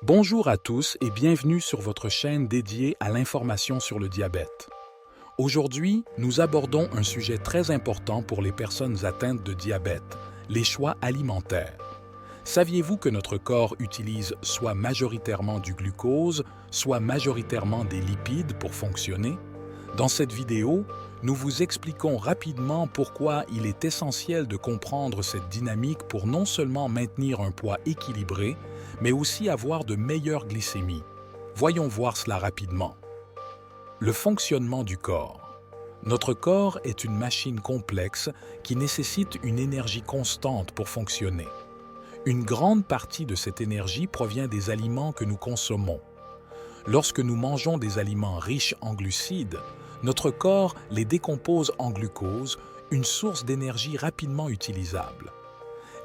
Bonjour à tous et bienvenue sur votre chaîne dédiée à l'information sur le diabète. Aujourd'hui, nous abordons un sujet très important pour les personnes atteintes de diabète, les choix alimentaires. Saviez-vous que notre corps utilise soit majoritairement du glucose, soit majoritairement des lipides pour fonctionner? Dans cette vidéo, nous vous expliquons rapidement pourquoi il est essentiel de comprendre cette dynamique pour non seulement maintenir un poids équilibré, mais aussi avoir de meilleures glycémies. Voyons voir cela rapidement. Le fonctionnement du corps. Notre corps est une machine complexe qui nécessite une énergie constante pour fonctionner. Une grande partie de cette énergie provient des aliments que nous consommons. Lorsque nous mangeons des aliments riches en glucides, notre corps les décompose en glucose, une source d'énergie rapidement utilisable.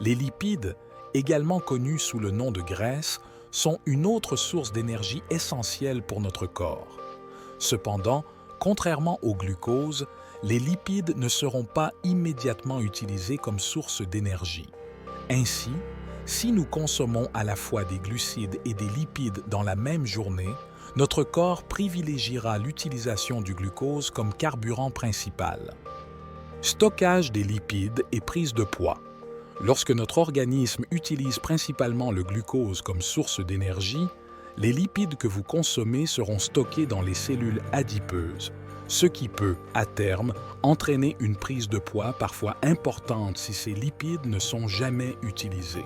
Les lipides, également connus sous le nom de graisse, sont une autre source d'énergie essentielle pour notre corps. Cependant, contrairement au glucose, les lipides ne seront pas immédiatement utilisés comme source d'énergie. Ainsi, si nous consommons à la fois des glucides et des lipides dans la même journée, notre corps privilégiera l'utilisation du glucose comme carburant principal. Stockage des lipides et prise de poids. Lorsque notre organisme utilise principalement le glucose comme source d'énergie, les lipides que vous consommez seront stockés dans les cellules adipeuses, ce qui peut, à terme, entraîner une prise de poids parfois importante si ces lipides ne sont jamais utilisés.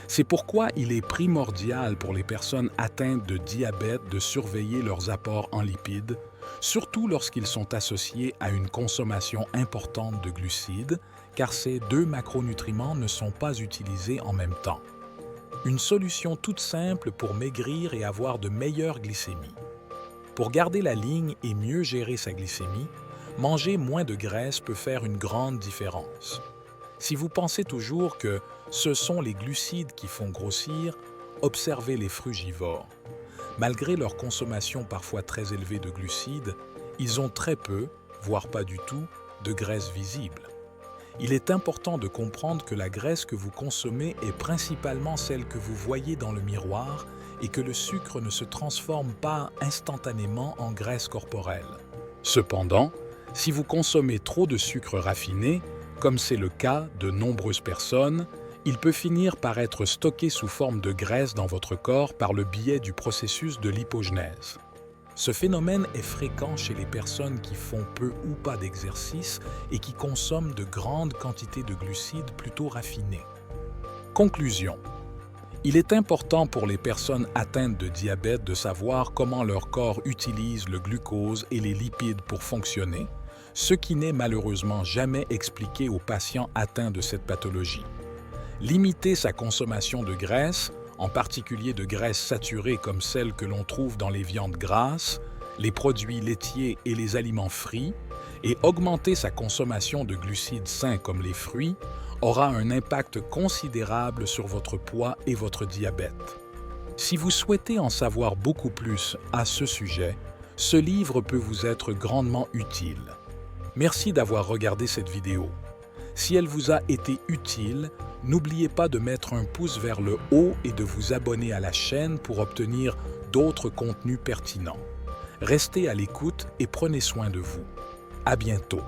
C'est pourquoi il est primordial pour les personnes atteintes de diabète de surveiller leurs apports en lipides, surtout lorsqu'ils sont associés à une consommation importante de glucides, car ces deux macronutriments ne sont pas utilisés en même temps. Une solution toute simple pour maigrir et avoir de meilleures glycémies. Pour garder la ligne et mieux gérer sa glycémie, manger moins de graisse peut faire une grande différence. Si vous pensez toujours que ce sont les glucides qui font grossir, observez les frugivores. Malgré leur consommation parfois très élevée de glucides, ils ont très peu, voire pas du tout, de graisse visible. Il est important de comprendre que la graisse que vous consommez est principalement celle que vous voyez dans le miroir et que le sucre ne se transforme pas instantanément en graisse corporelle. Cependant, si vous consommez trop de sucre raffiné, comme c'est le cas de nombreuses personnes, il peut finir par être stocké sous forme de graisse dans votre corps par le biais du processus de lipogenèse. Ce phénomène est fréquent chez les personnes qui font peu ou pas d'exercice et qui consomment de grandes quantités de glucides plutôt raffinés. Conclusion. Il est important pour les personnes atteintes de diabète de savoir comment leur corps utilise le glucose et les lipides pour fonctionner, ce qui n'est malheureusement jamais expliqué aux patients atteints de cette pathologie. Limiter sa consommation de graisse, en particulier de graisses saturées comme celles que l'on trouve dans les viandes grasses, les produits laitiers et les aliments frits, et augmenter sa consommation de glucides sains comme les fruits, aura un impact considérable sur votre poids et votre diabète. Si vous souhaitez en savoir beaucoup plus à ce sujet, ce livre peut vous être grandement utile. Merci d'avoir regardé cette vidéo. Si elle vous a été utile, n'oubliez pas de mettre un pouce vers le haut et de vous abonner à la chaîne pour obtenir d'autres contenus pertinents. Restez à l'écoute et prenez soin de vous. À bientôt.